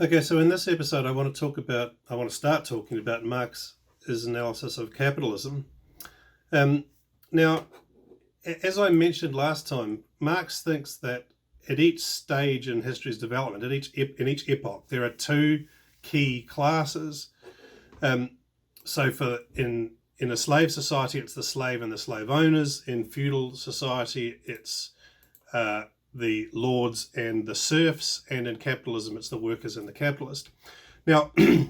Okay, so in this episode, I want to start talking about Marx's analysis of capitalism. Um, Now, as I mentioned last time, Marx thinks that at each stage in history's development, in each epoch, there are two key classes. In a slave society, it's the slave and the slave owners. In feudal society, it's the lords and the serfs, and in capitalism, it's the workers and the capitalist. Now, in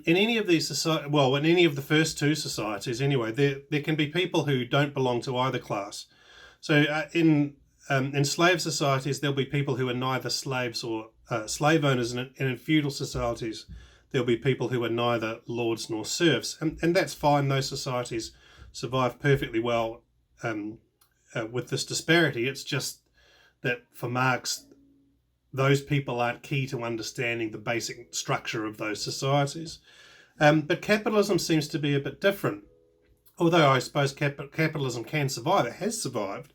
any of these in any of the first two societies, anyway, there can be people who don't belong to either class. So in slave societies, there'll be people who are neither slaves or slave owners, and in feudal societies, there'll be people who are neither lords nor serfs, and that's fine. Those societies survive perfectly well with this disparity. It's just that for Marx, those people aren't key to understanding the basic structure of those societies. But capitalism seems to be a bit different. Although I suppose capitalism can survive, it has survived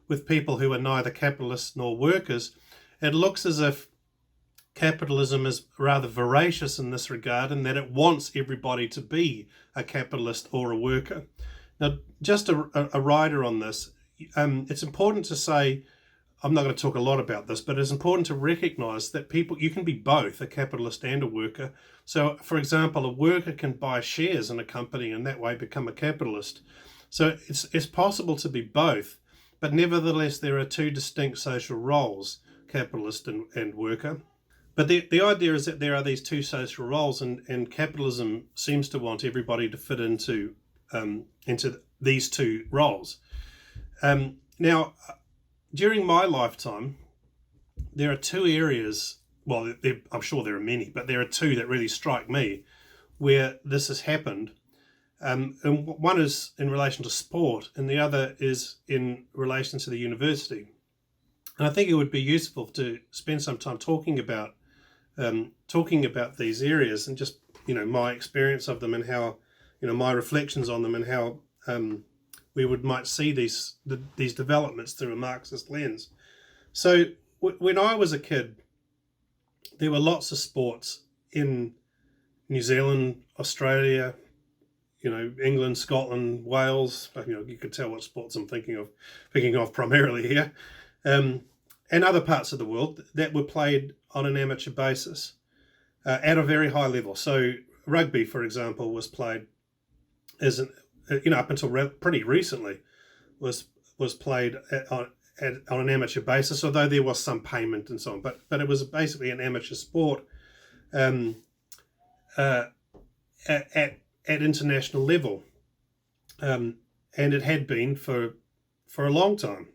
with people who are neither capitalists nor workers. It looks as if capitalism is rather voracious in this regard, in that it wants everybody to be a capitalist or a worker. Now, just a rider on this, it's important to say, I'm not going to talk a lot about this, but it's important to recognize that you can be both a capitalist and a worker. So, for example, a worker can buy shares in a company and that way become a capitalist. So it's possible to be both, but nevertheless, there are two distinct social roles, capitalist and worker. But the idea is that there are these two social roles, and capitalism seems to want everybody to fit into these two roles. Now, during my lifetime, there are two areas, well, I'm sure there are many, but there are two that really strike me where this has happened. And one is in relation to sport, and the other is in relation to the university. And I think it would be useful to spend some time talking about these areas, and just my experience of them, and how my reflections on them, and how we might see these developments through a Marxist lens. So when I was a kid, there were lots of sports in New Zealand, Australia, England, Scotland, Wales. You could tell what sports I'm thinking of primarily here, and other parts of the world that were played on an amateur basis at a very high level. So rugby, for example, was played as up until pretty recently, was played on an amateur basis, although there was some payment and so on. But it was basically an amateur sport at international level, and it had been for a long time.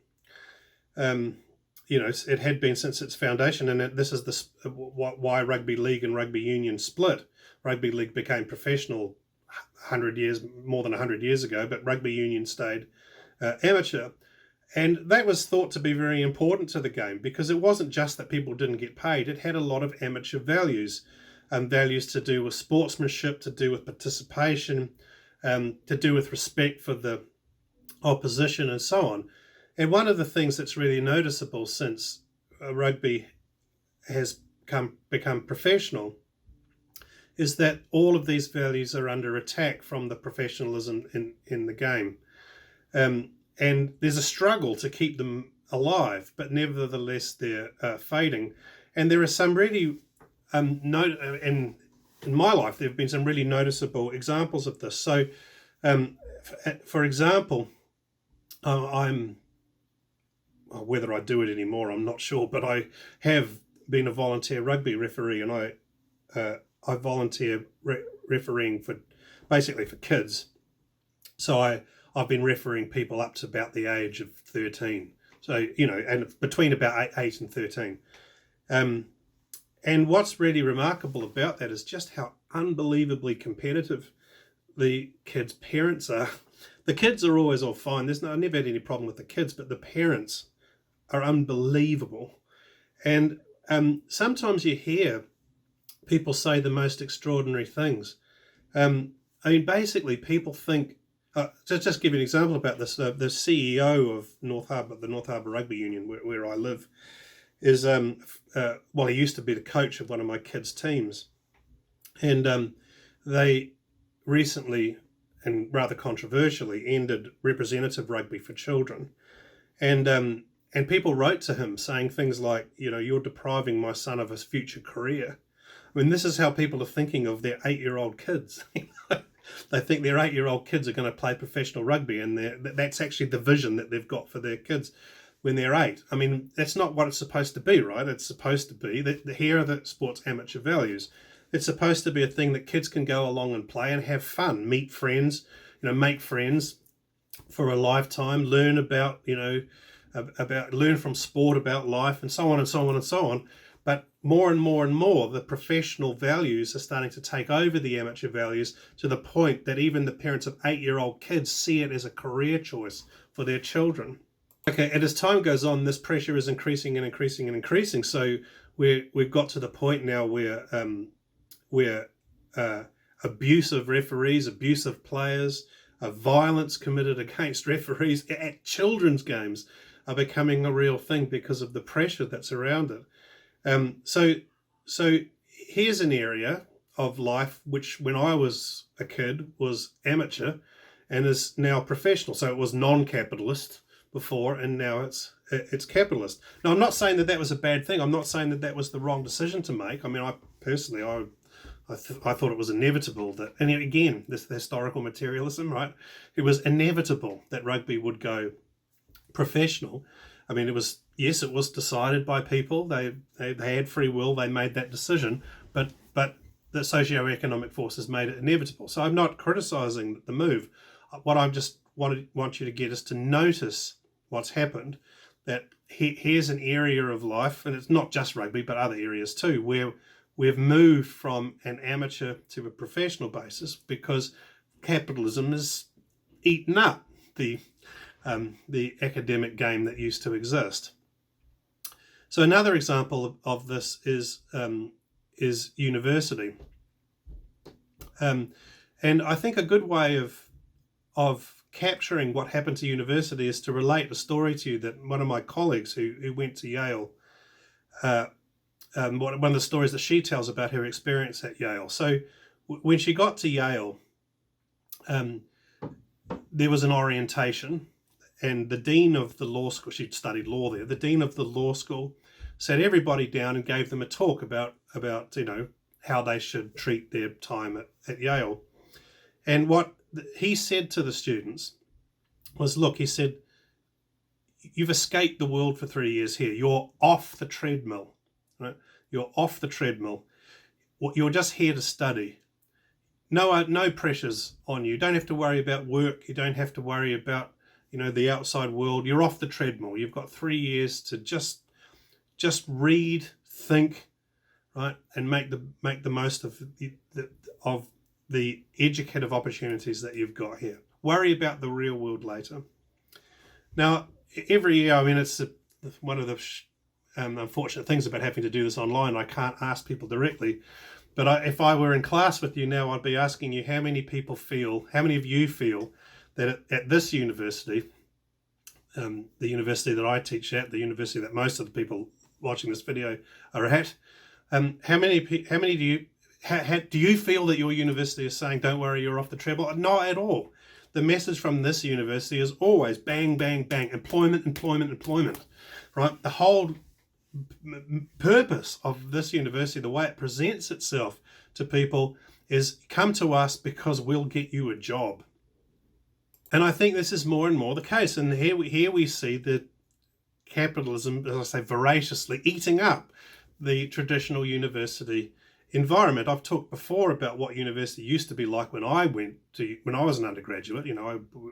It had been since its foundation, and this is why rugby league and rugby union split. Rugby league became professional more than 100 years ago, but rugby union stayed amateur. And that was thought to be very important to the game, because it wasn't just that people didn't get paid. It had a lot of amateur values, values to do with sportsmanship, to do with participation, to do with respect for the opposition, and so on. And one of the things that's really noticeable since rugby has become professional is that all of these values are under attack from the professionalism in the game. And there's a struggle to keep them alive, but nevertheless they're fading. And there are some really, in my life, there have been some really noticeable examples of this. So, for example, whether I do it anymore, I'm not sure, but I have been a volunteer rugby referee, and I volunteer refereeing for kids. So I've been refereeing people up to about the age of 13. So, and between about 8 and 13. And what's really remarkable about that is just how unbelievably competitive the kids' parents are. The kids are always all fine. I've never had any problem with the kids, but the parents are unbelievable. And sometimes you hear people say the most extraordinary things. Basically, people think, to just give you an example about this, the CEO of the North Harbour Rugby Union, where I live, is well, he used to be the coach of one of my kids' teams, and they recently, and rather controversially, ended representative rugby for children, and people wrote to him saying things like, you're depriving my son of his future career. I mean, this is how people are thinking of their 8-year-old kids. They think their 8-year-old kids are going to play professional rugby, and that's actually the vision that they've got for their kids when they're 8. I mean, that's not what it's supposed to be, right? It's supposed to be that here are the sport's amateur values. It's supposed to be a thing that kids can go along and play and have fun, meet friends, make friends for a lifetime, learn about, learn from sport about life, and so on and so on and so on. But more and more and more, the professional values are starting to take over the amateur values, to the point that even the parents of 8-year-old kids see it as a career choice for their children. Okay, and as time goes on, this pressure is increasing and increasing and increasing. So we've got to the point now where abusive referees, abusive players, violence committed against referees at children's games are becoming a real thing because of the pressure that's around it. So here's an area of life which, when I was a kid, was amateur and is now professional. So it was non-capitalist before, and now it's capitalist. Now, I'm not saying that was a bad thing. I'm not saying that was the wrong decision to make. I mean, I personally thought it was inevitable that, and again, this historical materialism, right? It was inevitable that rugby would go professional. I mean, it was decided by people. They had free will. They made that decision, but the socio-economic forces made it inevitable. So I'm not criticizing the move. What I just want you to get is to notice what's happened. That here's an area of life, and it's not just rugby, but other areas too, where we've moved from an amateur to a professional basis because capitalism has eaten up the academic game that used to exist. So another example of this is university, and I think a good way of capturing what happened to university is to relate a story to you that one of my colleagues who went to Yale, one of the stories that she tells about her experience at Yale. So when she got to Yale, there was an orientation, and the dean of the law school, she'd studied law there, the dean of the law school sat everybody down and gave them a talk about how they should treat their time at Yale. And what he said to the students was, look, he said, you've escaped the world for 3 years here. You're off the treadmill, right? You're off the treadmill. You're just here to study. No pressures on you. You don't have to worry about work. You don't have to worry about, the outside world. You're off the treadmill. You've got 3 years to just read, think, right, and make the most of the educative opportunities that you've got here. Worry about the real world later. Now, every year, I mean, it's one of the unfortunate things about having to do this online. I can't ask people directly, but if I were in class with you now, I'd be asking you how many of you feel that at this university, the university that I teach at, the university that most of the people watching this video are at, how many do you feel that your university is saying, don't worry, you're off the treadmill? Not at all. The message from this university is always bang, bang, bang, employment, employment, employment, right? The whole purpose of this university, the way it presents itself to people, is come to us because we'll get you a job. And I think this is more and more the case. And here we see the capitalism, as I say, voraciously eating up the traditional university environment. I've talked before about what university used to be like when I was an undergraduate.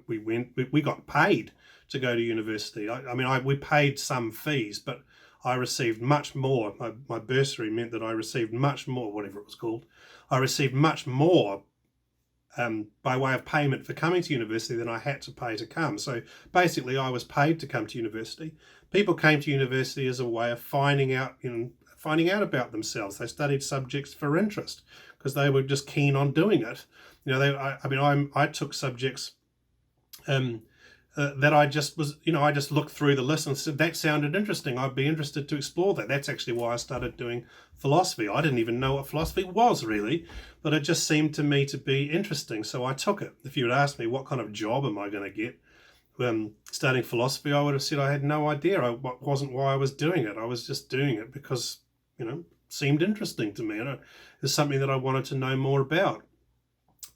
We got paid to go to university. We paid some fees, but I received much more. My bursary meant that I received much more, whatever it was called. I received much more by way of payment for coming to university than I had to pay to come. So basically, I was paid to come to university. People came to university as a way of finding out about themselves. They studied subjects for interest because they were just keen on doing it. I took subjects that I just was, I just looked through the list and said, that sounded interesting. I'd be interested to explore that. That's actually why I started doing philosophy. I didn't even know what philosophy was really, but it just seemed to me to be interesting. So I took it. If you had asked me what kind of job am I going to get studying philosophy, I would have said I had no idea. It wasn't why I was doing it. I was just doing it because, it seemed interesting to me. It's something that I wanted to know more about.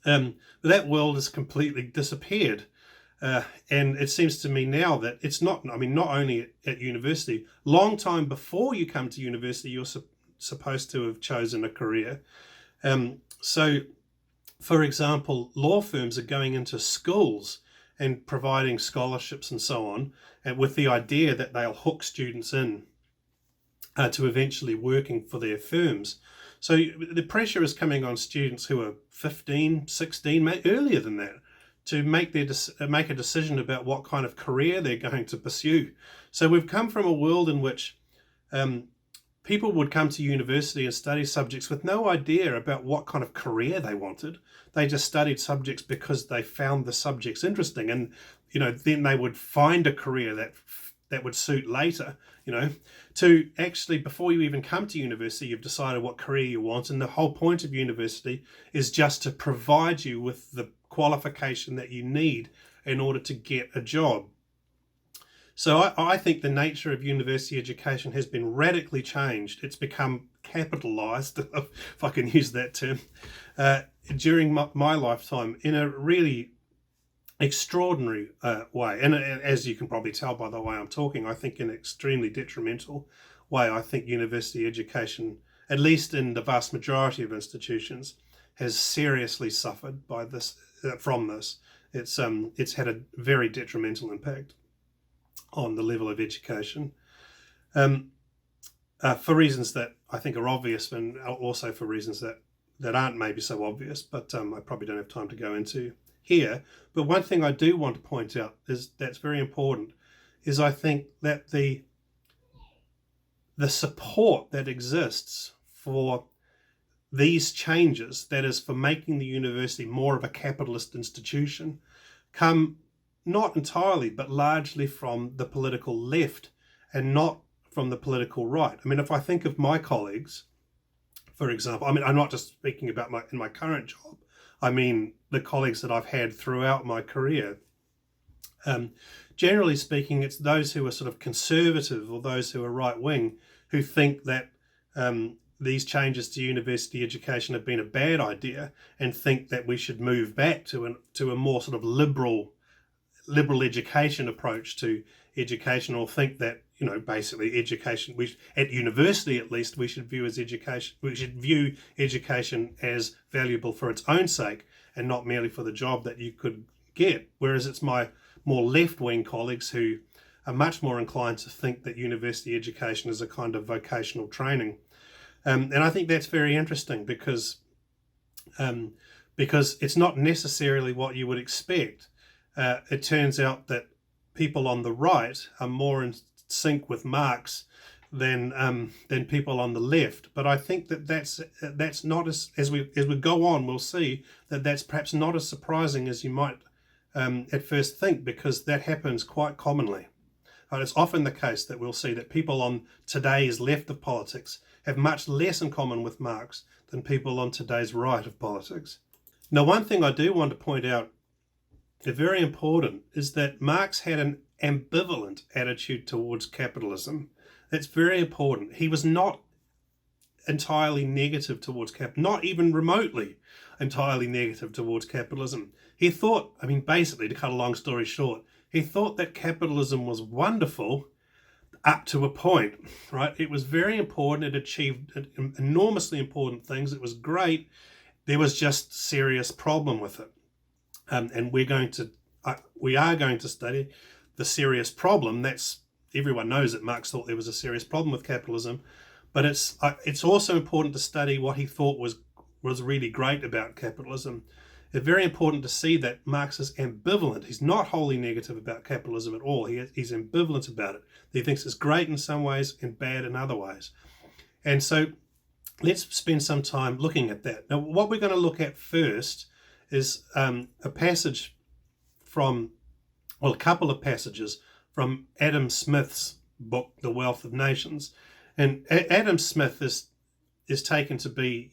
But that world has completely disappeared. And it seems to me now that it's not only at university, long time before you come to university, you're supposed to have chosen a career. So, for example, law firms are going into schools and providing scholarships and so on, and with the idea that they'll hook students in to eventually working for their firms. So the pressure is coming on students who are 15, 16, maybe earlier than that, to make a decision about what kind of career they're going to pursue. So we've come from a world in which people would come to university and study subjects with no idea about what kind of career they wanted. They just studied subjects because they found the subjects interesting, and then they would find a career that would suit later. To actually, before you even come to university, you've decided what career you want, and the whole point of university is just to provide you with the qualification that you need in order to get a job. So I think the nature of university education has been radically changed. It's become capitalized, if I can use that term, during my lifetime in a really extraordinary way. And as you can probably tell by the way I'm talking, I think in an extremely detrimental way. I think university education, at least in the vast majority of institutions, has seriously suffered by this. From this, it's had a very detrimental impact on the level of education, for reasons that I think are obvious, and also for reasons that aren't maybe so obvious, but I probably don't have time to go into here. But one thing I do want to point out is that's very important, is I think that the support that exists for these changes, that is for making the university more of a capitalist institution, come not entirely but largely from the political left and not from the political right. I mean, if I think of my colleagues, for example, I'm not just speaking about in my current job, I mean the colleagues that I've had throughout my career. Generally speaking, it's those who are sort of conservative or those who are right-wing who think that these changes to university education have been a bad idea, and think that we should move back to a more sort of liberal education approach to education, or think that basically education, at university at least, we should view education as valuable for its own sake and not merely for the job that you could get. Whereas it's my more left-wing colleagues who are much more inclined to think that university education is a kind of vocational training. And I think that's very interesting because it's not necessarily what you would expect. It turns out that people on the right are more in sync with Marx than people on the left. But I think that's not as we go on, we'll see that that's perhaps not as surprising as you might at first think, because that happens quite commonly. And it's often the case that we'll see that people on today's left of politics have much less in common with Marx than people on today's right of politics. Now, one thing I do want to point out, very important, is that Marx had an ambivalent attitude towards capitalism. That's very important. He was not entirely negative towards not even remotely entirely negative towards capitalism. He thought, basically, to cut a long story short, he thought that capitalism was wonderful up to a point, right? It was very important. It achieved enormously important things. It was great. There was just serious problem with it. And we are going to study the serious problem. That's, everyone knows that Marx thought there was a serious problem with capitalism, but it's also important to study what he thought was really great about capitalism. It's very important to see that Marx is ambivalent. He's not wholly negative about capitalism at all. He's ambivalent about it. He thinks it's great in some ways and bad in other ways. And so let's spend some time looking at that. Now, what we're going to look at first is a passage from well, a couple of passages from Adam Smith's book, The Wealth of Nations. And Adam Smith is taken to be,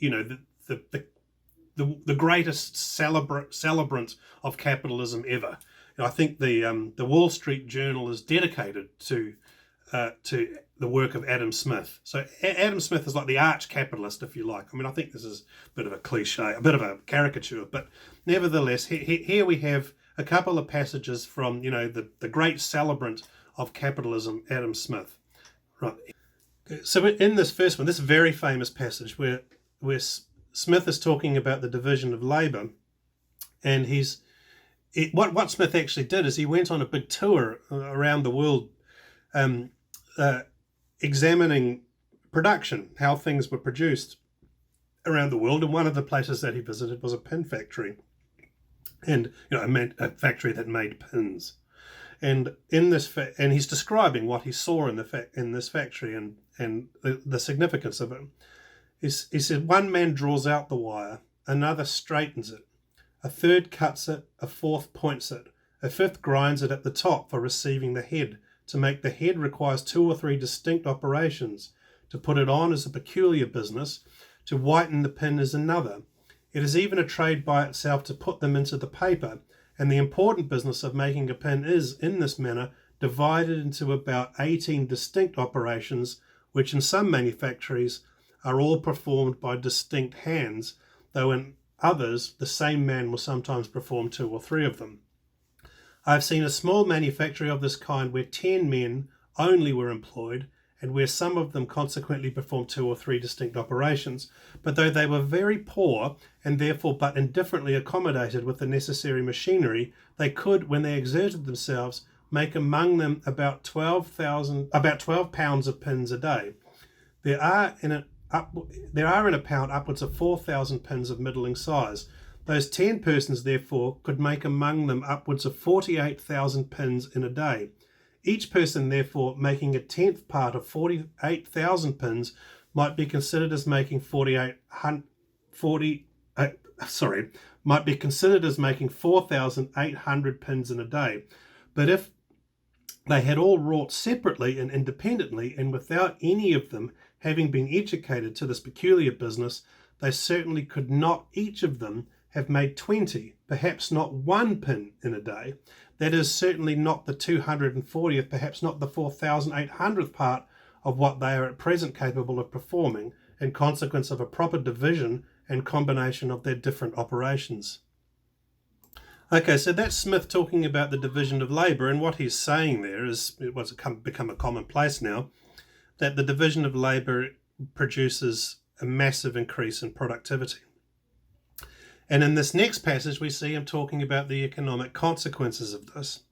the greatest celebrant of capitalism ever. I think the Wall Street Journal is dedicated to the work of Adam Smith. So Adam Smith is like the arch capitalist, if you like. I mean, I think this is a bit of a cliche, a bit of a caricature, but nevertheless, here we have a couple of passages from, the great celebrant of capitalism, Adam Smith. Right. So in this first one, this very famous passage where Smith is talking about the division of labour, and what Smith actually did is he went on a big tour around the world, examining production, how things were produced around the world. And one of the places that he visited was a pin factory, and a factory that made pins. And and he's describing what he saw in this factory and the significance of it. He said, one man draws out the wire, another straightens it, a third cuts it, a fourth points it, a fifth grinds it at the top for receiving the head. To make the head requires 2 or 3 distinct operations. To put it on is a peculiar business. To whiten the pin is another. It is even a trade by itself to put them into the paper, and the important business of making a pin is, in this manner, divided into about 18 distinct operations, which in some manufactories are all performed by distinct hands, though in others the same man will sometimes perform 2 or 3 of them. I have seen a small manufactory of this kind where 10 men only were employed, and where some of them consequently performed 2 or 3 distinct operations. But though they were very poor, and therefore but indifferently accommodated with the necessary machinery, they could, when they exerted themselves, make among them about 12 pounds of pins a day. There are in a pound upwards of 4,000 pins of middling size. Those 10 persons, therefore, could make among them upwards of 48,000 pins in a day. Each person, therefore, making a 10th part of 48,000 pins might be considered as making 4,800 pins in a day. But if they had all wrought separately and independently, and without any of them having been educated to this peculiar business, they certainly could not each of them have made 20, perhaps not 1 pin in a day. That is certainly not the 240th, perhaps not the 4,800th part of what they are at present capable of performing, in consequence of a proper division and combination of their different operations. Okay, so that's Smith talking about the division of labour, and what he's saying there is, what's become a commonplace now, that the division of labour produces a massive increase in productivity. And in this next passage, we see him talking about the economic consequences of this.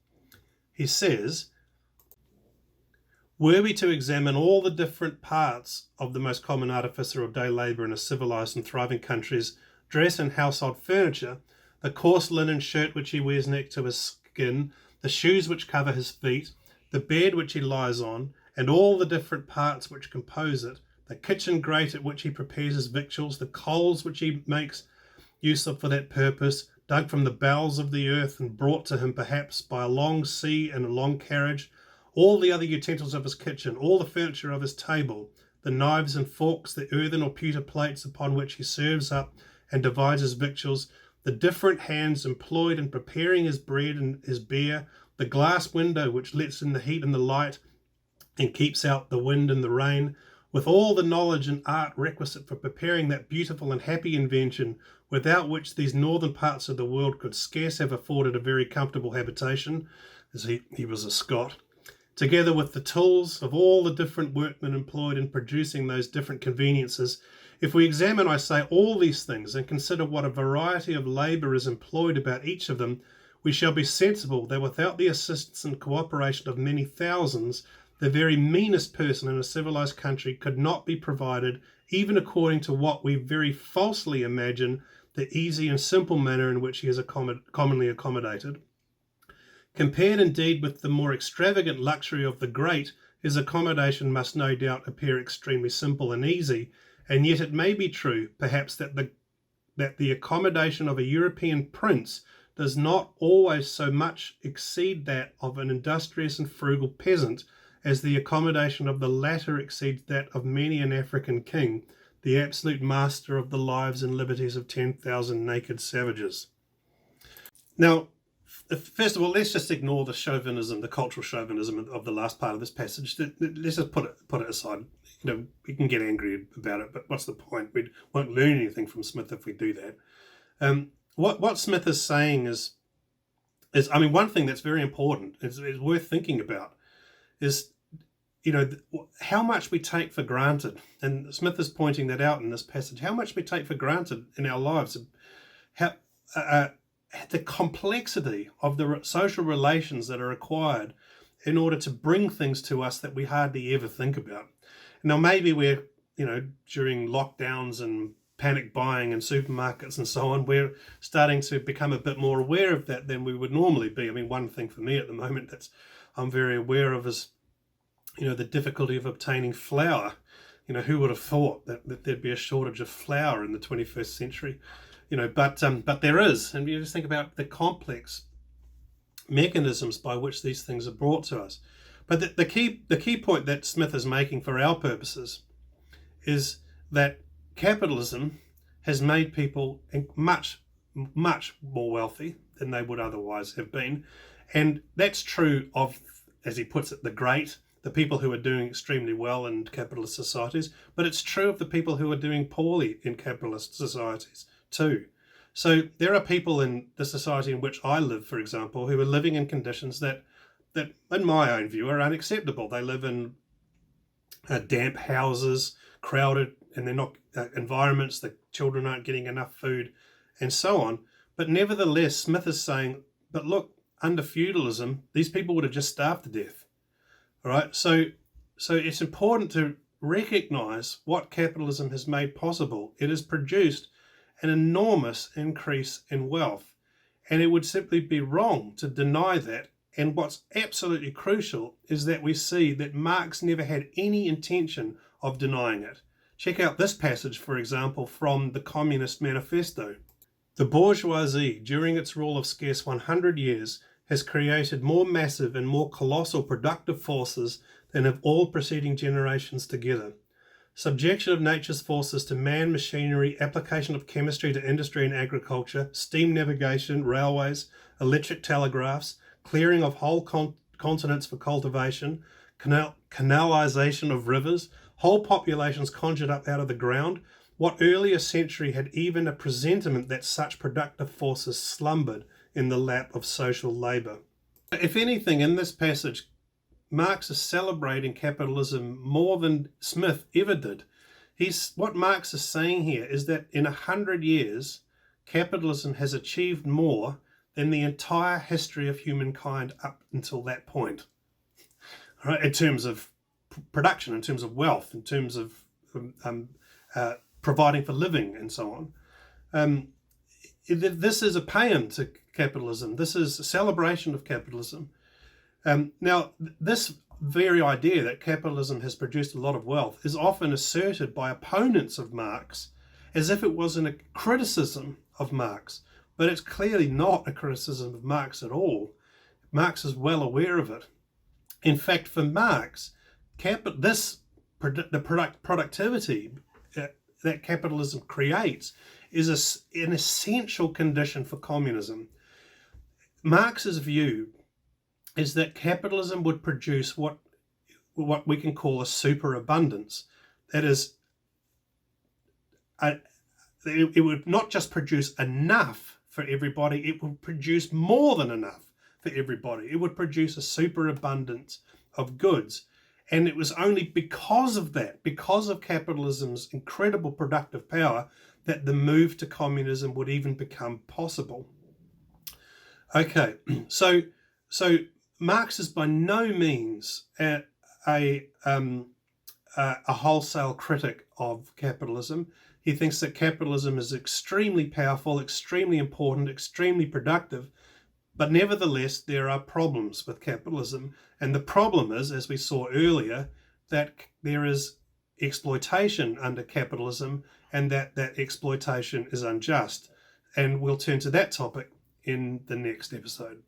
He says, were we to examine all the different parts of the most common artificer of day labour in a civilised and thriving country's dress and household furniture, the coarse linen shirt which he wears next to his skin, the shoes which cover his feet, the bed which he lies on, and all the different parts which compose it, the kitchen grate at which he prepares his victuals, the coals which he makes use of for that purpose, dug from the bowels of the earth and brought to him perhaps by a long sea and a long carriage, all the other utensils of his kitchen, all the furniture of his table, the knives and forks, the earthen or pewter plates upon which he serves up and divides his victuals, the different hands employed in preparing his bread and his beer, the glass window which lets in the heat and the light and keeps out the wind and the rain, with all the knowledge and art requisite for preparing that beautiful and happy invention without which these northern parts of the world could scarce have afforded a very comfortable habitation, as he was a Scot, together with the tools of all the different workmen employed in producing those different conveniences. If we examine, I say, all these things and consider what a variety of labour is employed about each of them, we shall be sensible that without the assistance and cooperation of many thousands, the very meanest person in a civilised country could not be provided, even according to what we very falsely imagine the easy and simple manner in which he is commonly accommodated. Compared indeed with the more extravagant luxury of the great, his accommodation must no doubt appear extremely simple and easy, and yet it may be true, perhaps, that the accommodation of a European prince does not always so much exceed that of an industrious and frugal peasant, as the accommodation of the latter exceeds that of many an African king, the absolute master of the lives and liberties of 10,000 naked savages. Now, first of all, let's just ignore the chauvinism, the cultural chauvinism of the last part of this passage. Let's just put it aside. We can get angry about it, but what's the point? We won't learn anything from Smith if we do that. What Smith is saying is one thing that's very important, is worth thinking about, is how much we take for granted. And Smith is pointing that out in this passage, how much we take for granted in our lives, how the complexity of the social relations that are required in order to bring things to us that we hardly ever think about. Now, maybe we're, during lockdowns and panic buying in supermarkets and so on, we're starting to become a bit more aware of that than we would normally be. One thing for me at the moment that I'm very aware of is, the difficulty of obtaining flour. Who would have thought that there'd be a shortage of flour in the 21st century? But there is, and you just think about the complex mechanisms by which these things are brought to us. But the key point that Smith is making for our purposes is that capitalism has made people much, much more wealthy than they would otherwise have been. And that's true of, as he puts it, the people who are doing extremely well in capitalist societies, but it's true of the people who are doing poorly in capitalist societies too. So there are people in the society in which I live, for example, who are living in conditions that in my own view are unacceptable. They live in damp houses, crowded, and they're not environments, the children aren't getting enough food, and so on. But nevertheless, Smith is saying, but look, under feudalism, these people would have just starved to death. All right, so it's important to recognize what capitalism has made possible. It has produced an enormous increase in wealth, and it would simply be wrong to deny that. And what's absolutely crucial is that we see that Marx never had any intention of denying it. Check out this passage, for example, from the Communist Manifesto. The bourgeoisie, during its rule of scarce 100 years, has created more massive and more colossal productive forces than have all preceding generations together. Subjection of nature's forces to man, machinery, application of chemistry to industry and agriculture, steam navigation, railways, electric telegraphs, clearing of whole continents for cultivation, canalization of rivers, whole populations conjured up out of the ground. What earlier century had even a presentiment that such productive forces slumbered in the lap of social labour? If anything, in this passage, Marx is celebrating capitalism more than Smith ever did. What Marx is saying here is that in 100 years, capitalism has achieved more than the entire history of humankind up until that point. All right, in terms of production, in terms of wealth, in terms of providing for living and so on. This is a paean to capitalism. This is a celebration of capitalism. Now, this very idea that capitalism has produced a lot of wealth is often asserted by opponents of Marx as if it wasn't a criticism of Marx, but it's clearly not a criticism of Marx at all. Marx is well aware of it. In fact, for Marx, the productivity that capitalism creates is an essential condition for communism. Marx's view is that capitalism would produce what we can call a superabundance. That is, it would not just produce enough for everybody, it would produce more than enough for everybody. It would produce a superabundance of goods. And it was only because of that, because of capitalism's incredible productive power, that the move to communism would even become possible. Okay, so Marx is by no means a wholesale critic of capitalism. He thinks that capitalism is extremely powerful, extremely important, extremely productive, but nevertheless there are problems with capitalism. And the problem is, as we saw earlier, that there is exploitation under capitalism, and that exploitation is unjust. And we'll turn to that topic in the next episode.